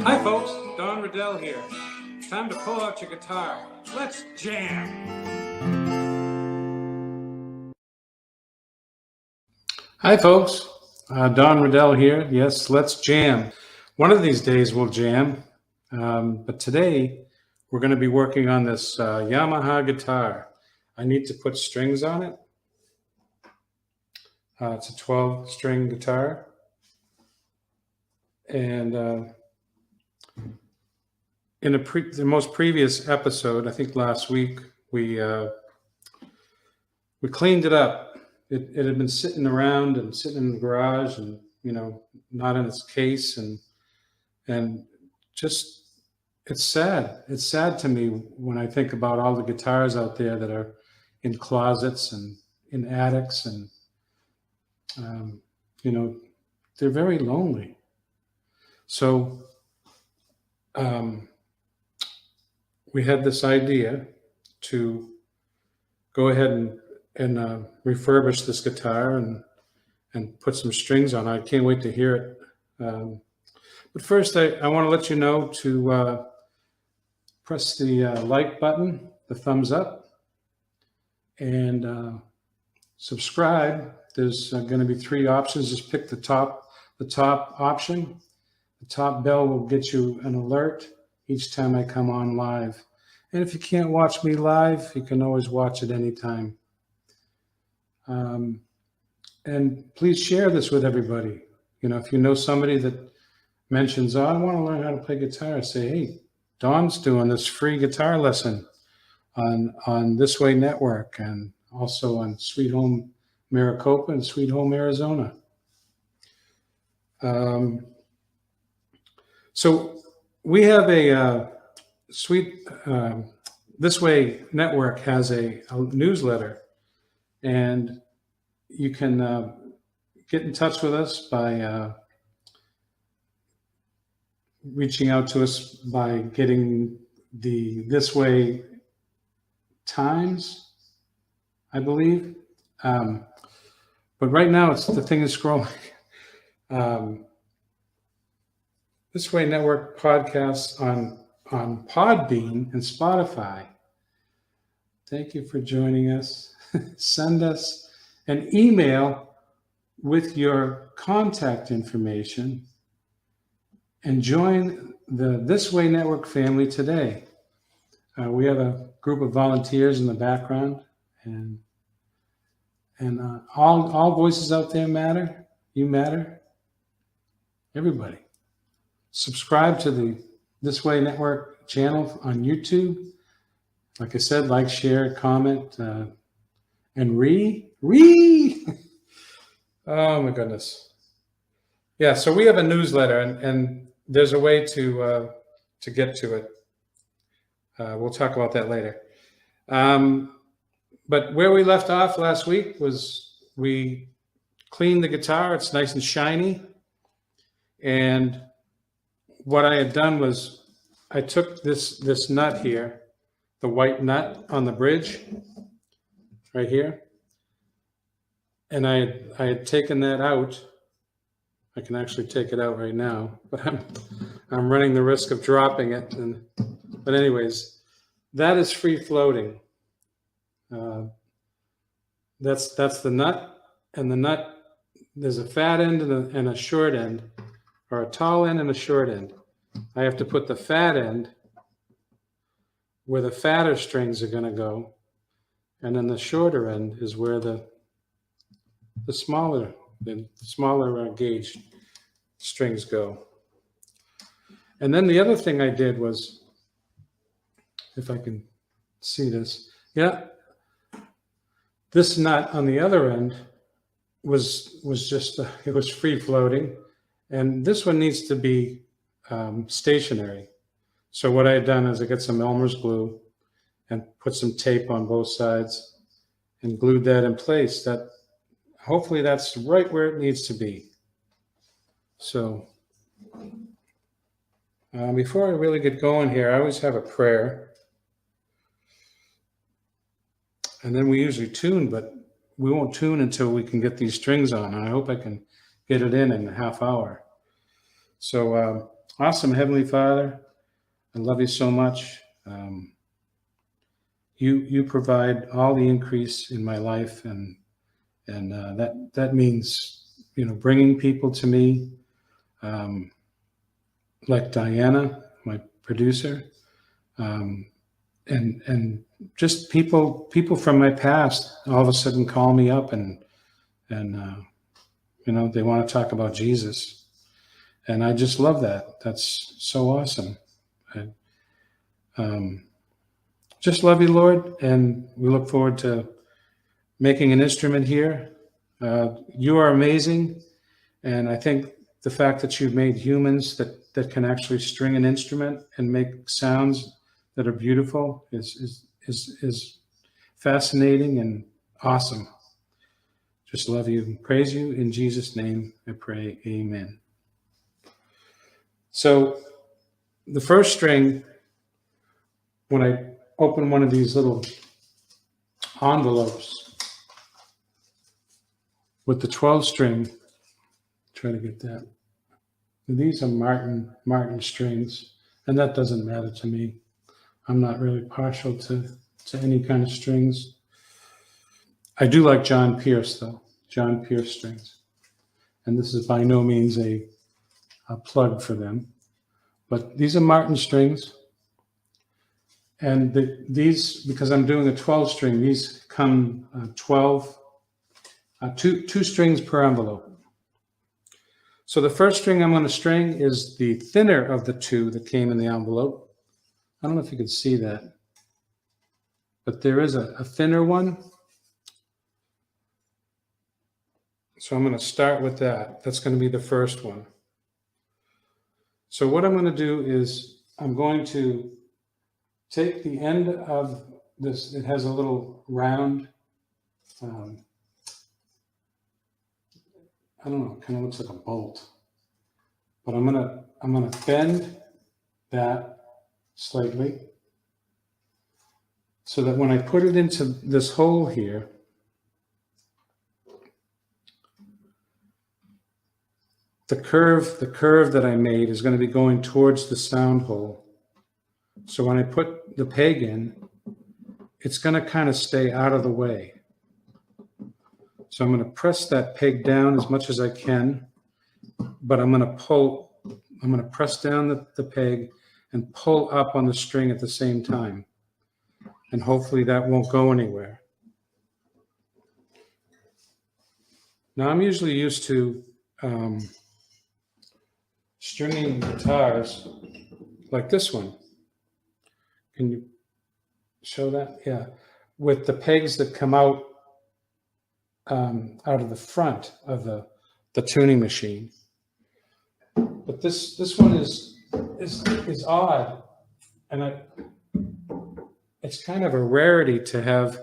Hi folks, Don Readel here. Time to pull out your guitar. Let's jam. Hi folks, Don Readel here. Yes, let's jam. One of these days we'll jam, but today we're going to be working on this Yamaha guitar. I need to put strings on it. It's a 12-string guitar. And in the most previous episode, I think last week, we cleaned it up. It had been sitting around and sitting in the garage, and not in its case, and just it's sad. It's sad to me when I think about all the guitars out there that are in closets and in attics, and they're very lonely. So we had this idea to go ahead and refurbish this guitar and put some strings on it. I can't wait to hear it. But first, I want to let you know to press the like button, the thumbs up, and subscribe. There's going to be 3 options. Just pick the top option. The top bell will get you an alert each time I come on live. And if you can't watch me live, you can always watch it anytime. And please share this with everybody. If you know somebody that mentions, oh, I want to learn how to play guitar, say, hey, Don's doing this free guitar lesson on This Way Network, and also on Sweet Home Maricopa and Sweet Home Arizona. So we have a This Way Network has a newsletter, and you can get in touch with us by reaching out to us by getting the This Way Times, I believe. But right now, the thing is scrolling. This Way Network podcasts on Podbean and Spotify. Thank you for joining us. Send us an email with your contact information and join the This Way Network family today. We have a group of volunteers in the background, and all voices out there matter. You matter. Everybody. Subscribe to the This Way Network channel on YouTube. Like I said, like, share, comment, and oh my goodness. Yeah, so we have a newsletter, and there's a way to get to it. We'll talk about that later. But where we left off last week was we cleaned the guitar. It's nice and shiny. And what I had done was I took this nut here, the white nut on the bridge right here, and I had taken that out. I can actually take it out right now, but I'm running the risk of dropping it. But anyways, that is free floating. That's the nut, and the nut, there's a fat end and a short end, or a tall end and a short end. I have to put the fat end where the fatter strings are going to go, and then the shorter end is where the smaller gauge strings go. And then the other thing I did was, if I can see this, yeah, this nut on the other end was just it was free floating, and this one needs to be stationary. So what I had done is I got some Elmer's glue and put some tape on both sides and glued that in place. That hopefully that's right where it needs to be. So before I really get going here, I always have a prayer. And then we usually tune, but we won't tune until we can get these strings on. And I hope I can get it in a half hour. So Awesome, Heavenly Father, I love you so much. You provide all the increase in my life, and that means bringing people to me, like Diana, my producer, and just people from my past all of a sudden call me up and they want to talk about Jesus, and I just love that. That's so awesome. I just love you, Lord, and we look forward to making an instrument here. You are amazing, and I think the fact that you've made humans that can actually string an instrument and make sounds that are beautiful is fascinating and awesome. Just love you and praise you. In Jesus' name I pray, amen. So the first string, when I open one of these little envelopes with the 12 string, try to get that. These are Martin strings, and that doesn't matter to me. I'm not really partial to any kind of strings. I do like John Pierce, though. John Pierce strings. And this is by no means a plug for them. But these are Martin strings. And these, because I'm doing a 12 string, these come 2 strings per envelope. So the first string I'm going to string is the thinner of the 2 that came in the envelope. I don't know if you can see that, but there is a thinner one. So I'm going to start with that. That's going to be the first one. So what I'm going to do is I'm going to take the end of this. It has a little round, I don't know, it kind of looks like a bolt. But I'm gonna bend that slightly so that when I put it into this hole here, the curve that I made is going to be going towards the sound hole. So when I put the peg in, it's going to kind of stay out of the way. So I'm going to press that peg down as much as I can, but I'm going to press down the peg and pull up on the string at the same time. And hopefully that won't go anywhere. Now I'm usually used to stringing guitars like this one. Can you show that? Yeah. With the pegs that come out of the front of the tuning machine. But this one is odd, and it's kind of a rarity to have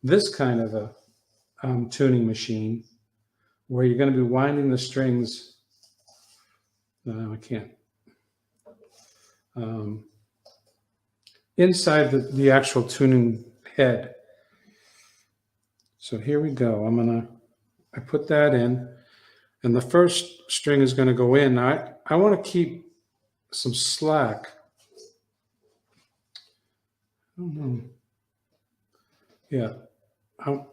this kind of a tuning machine where you're going to be winding the strings. No, I can't. Inside the actual tuning head. So here we go. I put that in, and the first string is going to go in. Now I want to keep some slack. Yeah, I'm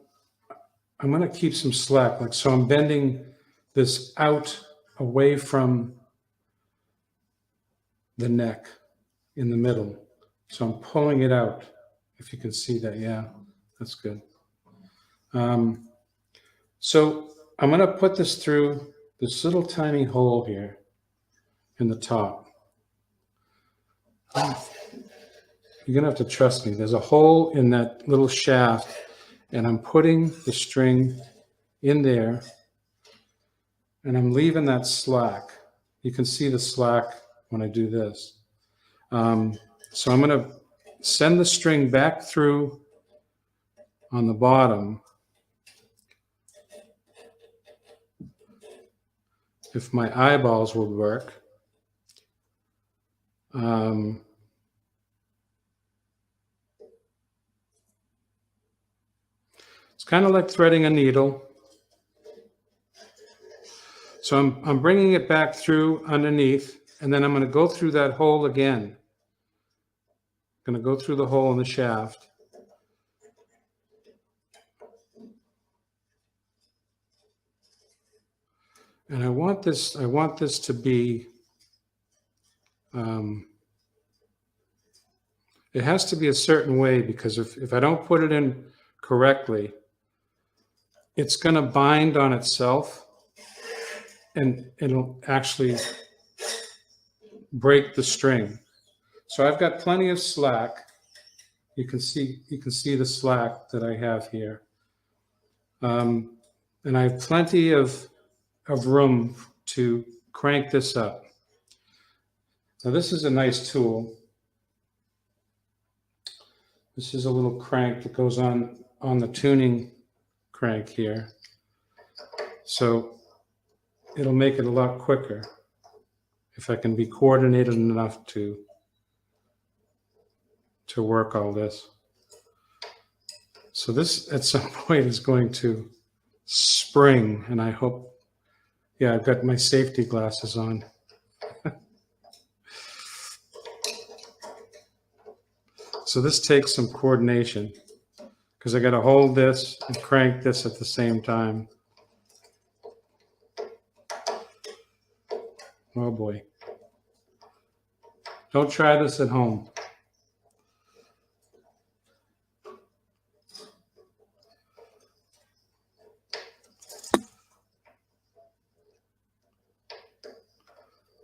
going to keep some slack. Like, so I'm bending this out away from the neck in the middle. So I'm pulling it out. If you can see that, yeah, that's good. So I'm going to put this through this little tiny hole here in the top. You're going to have to trust me. There's a hole in that little shaft, and I'm putting the string in there, and I'm leaving that slack. You can see the slack when I do this. So I'm going to send the string back through on the bottom. If my eyeballs would work. It's kind of like threading a needle. So I'm bringing it back through underneath, and then I'm going to go through that hole again. I'm going to go through the hole in the shaft. And I want this to be, it has to be a certain way, because if I don't put it in correctly, it's going to bind on itself and it'll actually break the string. So I've got plenty of slack. You can see the slack that I have here. And I have plenty of room to crank this up. Now this is a nice tool. This is a little crank that goes on the tuning crank here. So it'll make it a lot quicker if I can be coordinated enough to work all this. So this at some point is going to spring, and I hope, yeah, I've got my safety glasses on. So this takes some coordination, because I got to hold this and crank this at the same time. Oh boy. Don't try this at home.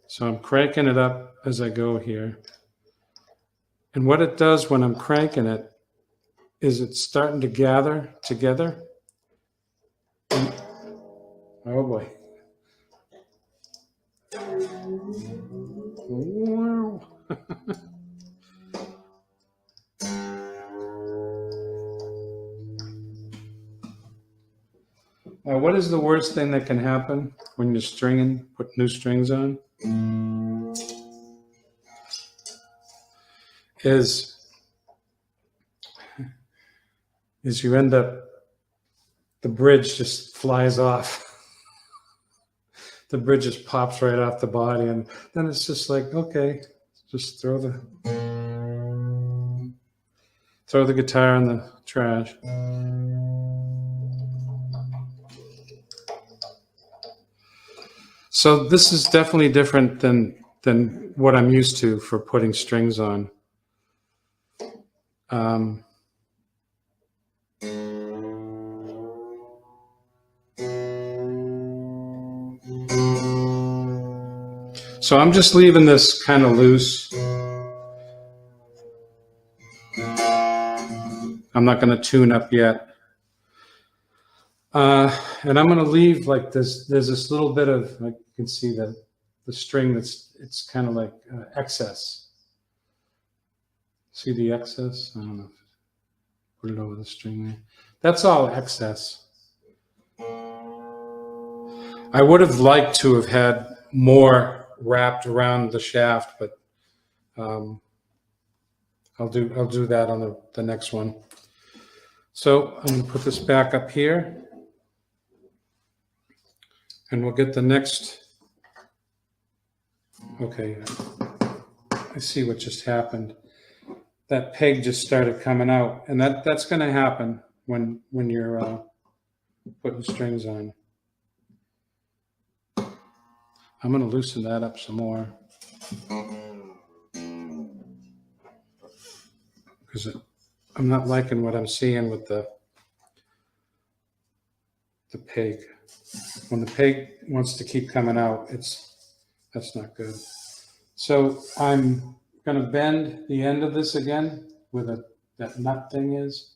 So I'm cranking it up as I go here. And what it does when I'm cranking it is it's starting to gather together. And, oh boy. Wow. What is the worst thing that can happen when you're stringing, put new strings on? Is you end up, the bridge just flies off. The bridge just pops right off the body, and then it's just like, okay, just throw the guitar in the trash. So this is definitely different than what I'm used to for putting strings on. So I'm just leaving this kind of loose. I'm not going to tune up yet. And I'm going to leave like this. There's this little bit of, like you can see the string it's kind of like excess. See the excess? I don't know. Put it over the string there. That's all excess. I would have liked to have had more wrapped around the shaft, but I'll do that on the next one. So I'm going to put this back up here, and we'll get the next. Okay, I see what just happened. That peg just started coming out, and that's going to happen when you're putting strings on. I'm going to loosen that up some more, because I'm not liking what I'm seeing with the peg. When the peg wants to keep coming out, that's not good. So I'm going to bend the end of this again where that nut thing is.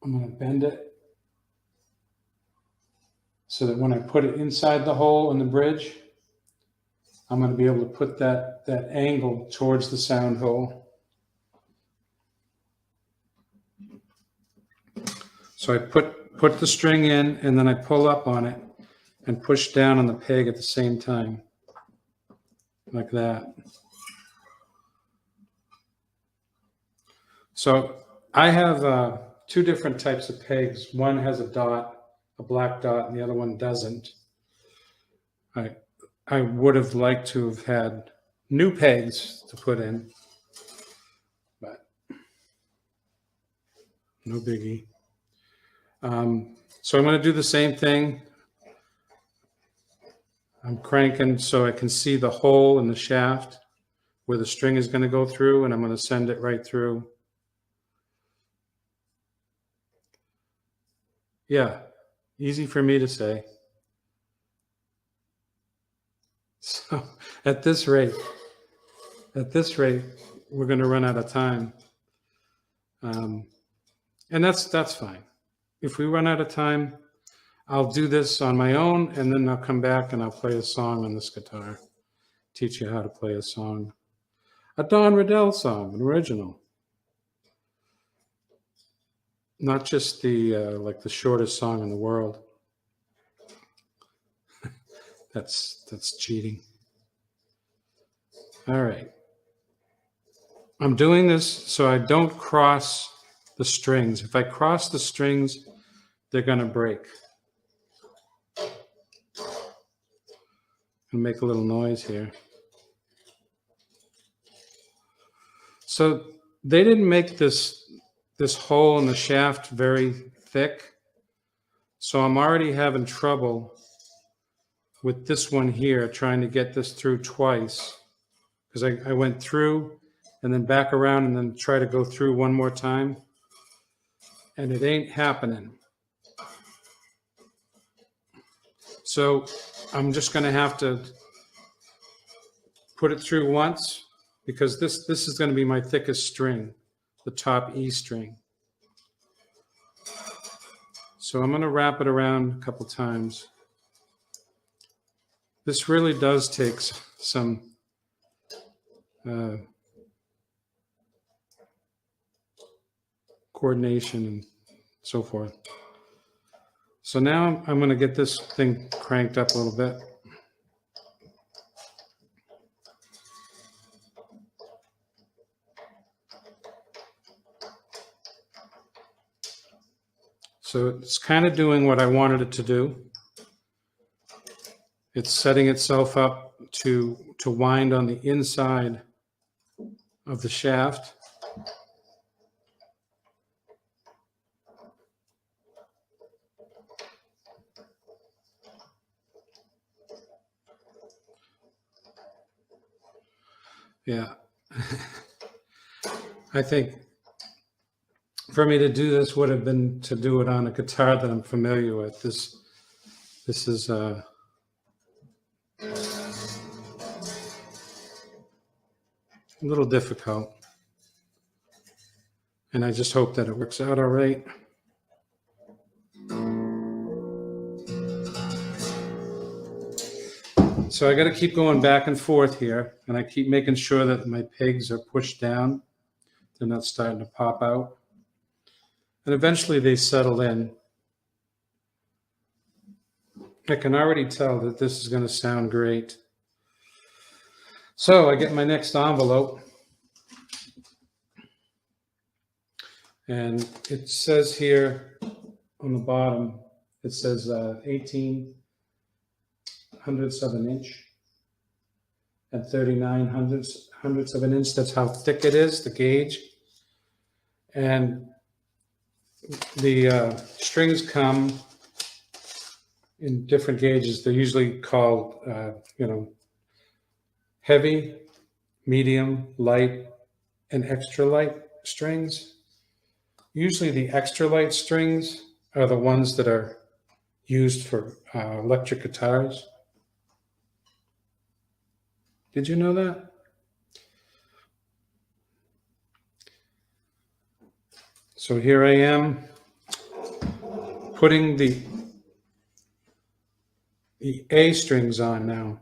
I'm going to bend it so that when I put it inside the hole in the bridge, I'm going to be able to put that angle towards the sound hole. So I put the string in, and then I pull up on it and push down on the peg at the same time, like that. So I have two different types of pegs. One has a dot, a black dot, and the other one doesn't. I would have liked to have had new pegs to put in, but no biggie. So I'm going to do the same thing. I'm cranking so I can see the hole in the shaft where the string is going to go through, and I'm going to send it right through. Yeah, easy for me to say. So at this rate, we're going to run out of time. And that's fine. If we run out of time, I'll do this on my own, and then I'll come back and I'll play a song on this guitar, teach you how to play a song. A Don Readel song, an original. Not just the like the shortest song in the world. That's cheating. All right. I'm doing this so I don't cross the strings. If I cross the strings, they're going to break. And make a little noise here. So they didn't make this hole in the shaft very thick. So I'm already having trouble with this one here, trying to get this through twice. Because I went through and then back around and then try to go through one more time. And it ain't happening. So I'm just going to have to put it through once, because this is going to be my thickest string, the top E string. So I'm going to wrap it around a couple times. This really does take some coordination and so forth. So now I'm going to get this thing cranked up a little bit. So it's kind of doing what I wanted it to do. It's setting itself up to wind on the inside of the shaft. Yeah. I think for me to do this would have been to do it on a guitar that I'm familiar with. This is a little difficult. And I just hope that it works out all right. So I got to keep going back and forth here, and I keep making sure that my pegs are pushed down. They're not starting to pop out. And eventually they settle in. I can already tell that this is going to sound great. So I get my next envelope. And it says here on the bottom, it says 18 hundredths of an inch and 39 hundredths of an inch. That's how thick it is, the gauge. And the strings come in different gauges. They're usually called, heavy, medium, light, and extra light strings. Usually the extra light strings are the ones that are used for electric guitars. Did you know that? So here I am putting the A strings on now.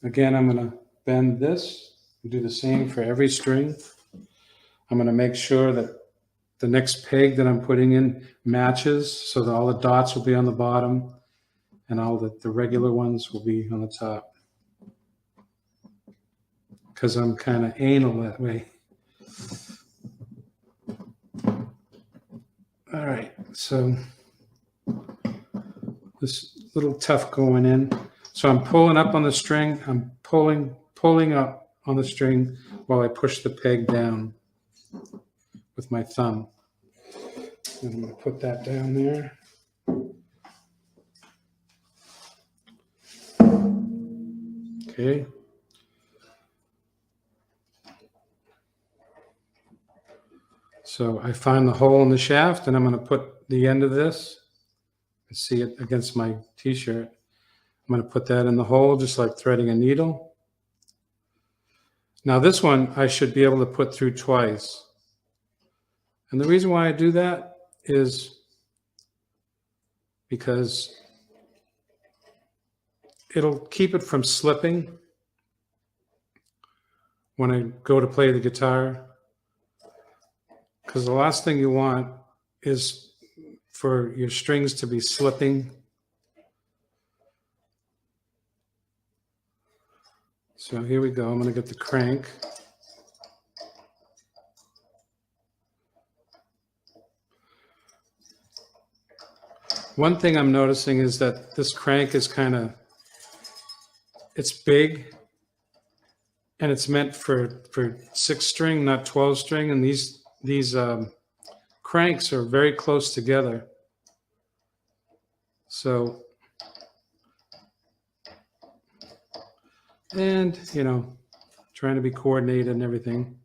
Again, I'm going to bend this and do the same for every string. I'm going to make sure that the next peg that I'm putting in matches, so that all the dots will be on the bottom and all the regular ones will be on the top. Because I'm kind of anal that way. All right, so this little tough going in. So I'm pulling up on the string. I'm pulling up on the string while I push the peg down with my thumb. And I'm going to put that down there. Okay. So I find the hole in the shaft, and I'm going to put the end of this. I see it against my t-shirt. I'm going to put that in the hole, just like threading a needle. Now this one I should be able to put through twice. And the reason why I do that is because it'll keep it from slipping when I go to play the guitar. Because the last thing you want is for your strings to be slipping. So here we go. I'm going to get the crank. One thing I'm noticing is that this crank is it's big, and it's meant for 6-string, not 12-string, and these cranks are very close together. So, and trying to be coordinated and everything.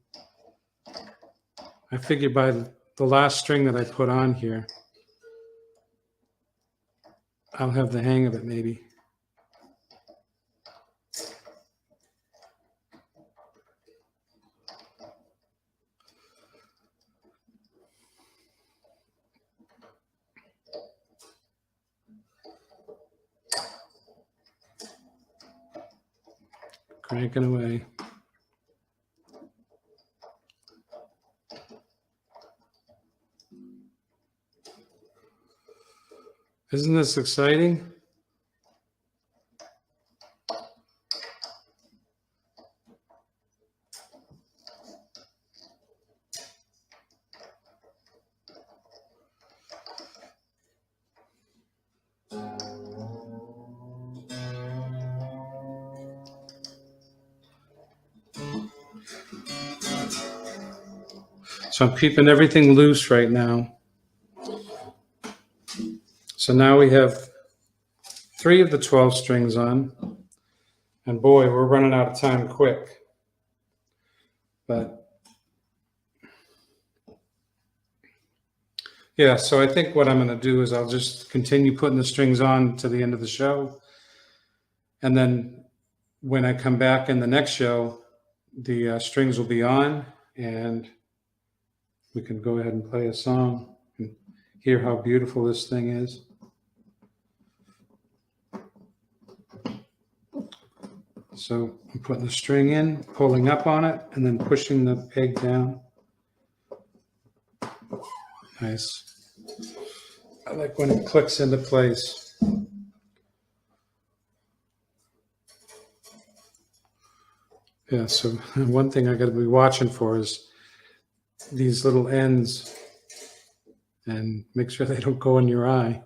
I figured by the last string that I put on here, I'll have the hang of it maybe. Cranking away. Isn't this exciting? So I'm keeping everything loose right now. So now we have 3 of the 12 strings on. And boy, we're running out of time quick. But yeah, so I think what I'm going to do is I'll just continue putting the strings on to the end of the show. And then when I come back in the next show, the strings will be on, and we can go ahead and play a song and hear how beautiful this thing is. So I'm putting the string in, pulling up on it, and then pushing the peg down. Nice. I like when it clicks into place. Yeah, so one thing I got to be watching for is these little ends, and make sure they don't go in your eye.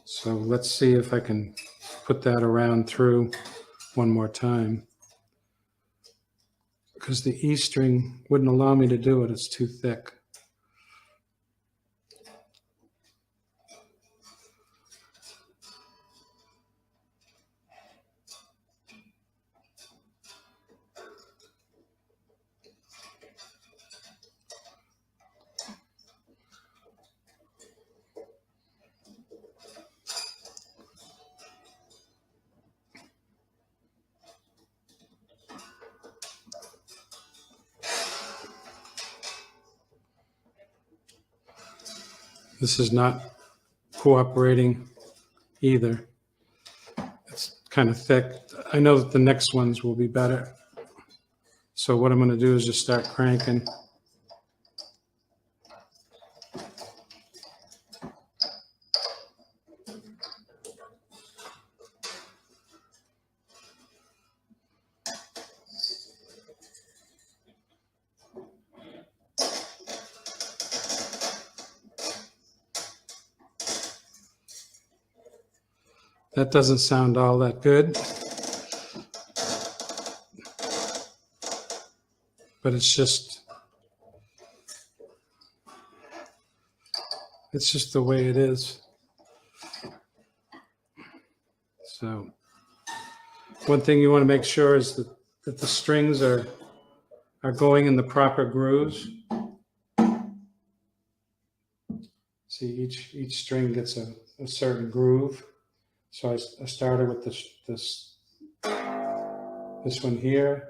So let's see if I can put that around through one more time, because the E string wouldn't allow me to do it. It's too thick. This is not cooperating either. It's kind of thick. I know that the next ones will be better. So what I'm going to do is just start cranking. That doesn't sound all that good. But it's just the way it is. So one thing you want to make sure is that the strings are going in the proper grooves. See, each string gets a certain groove. So I started with this one here,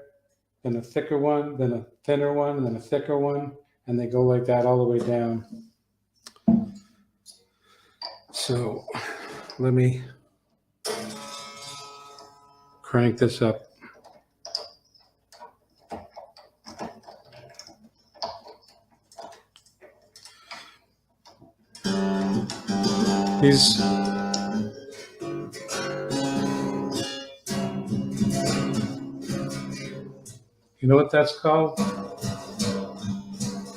then a thicker one, then a thinner one, and then a thicker one, and they go like that all the way down. So let me crank this up. These you know what that's called?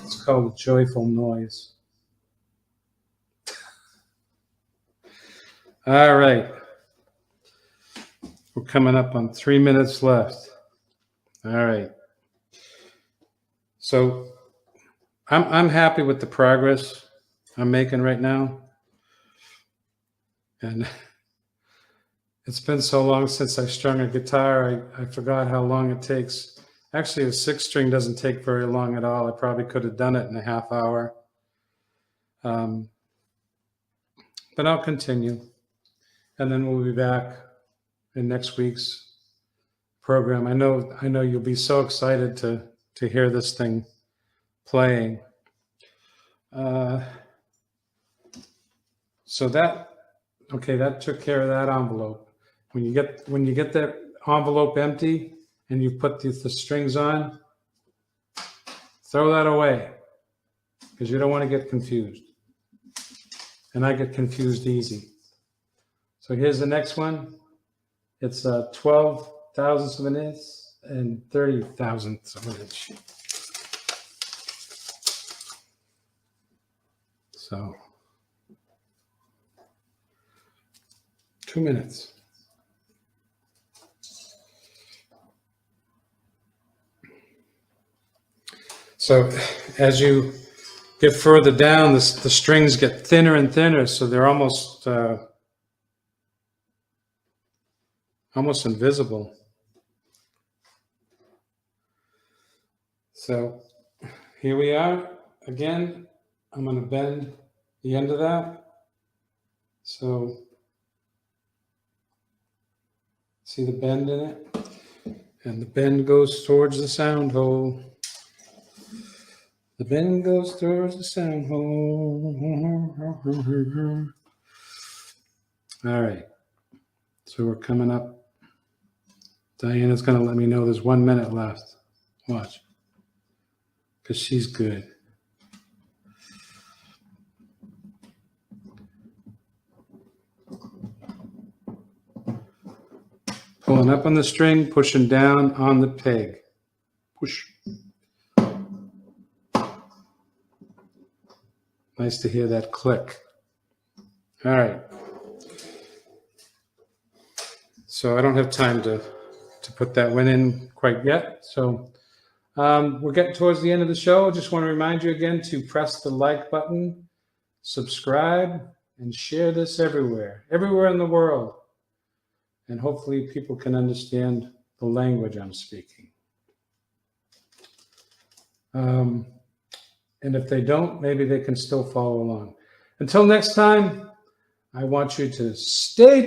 It's called a joyful noise. All right. We're coming up on 3 minutes left. All right. So I'm happy with the progress I'm making right now. And it's been so long since I strung a guitar, I forgot how long it takes. Actually, a 6-string doesn't take very long at all. I probably could have done it in a half hour. But I'll continue. And then we'll be back in next week's program. I know you'll be so excited to hear this thing playing. So that took care of that envelope. When you get that envelope empty and you put the strings on, throw that away because you don't want to get confused. And I get confused easy. So here's the next one. It's 12 thousandths of an inch and 30 thousandths of an inch. So 2 minutes. So as you get further down, the strings get thinner and thinner, so they're almost invisible. So here we are again. I'm going to bend the end of that. So see the bend in it? And the bend goes towards the sound hole. The bend goes towards the sound hole. All right. So we're coming up. Diana's going to let me know there's 1 minute left. Watch. Because she's good. Pulling up on the string, pushing down on the peg. Push. Nice to hear that click. All right. So I don't have time to put that one in quite yet. So we're getting towards the end of the show. I just want to remind you again to press the like button, subscribe, and share this everywhere in the world. And hopefully people can understand the language I'm speaking. And if they don't, maybe they can still follow along. Until next time, I want you to stay tuned.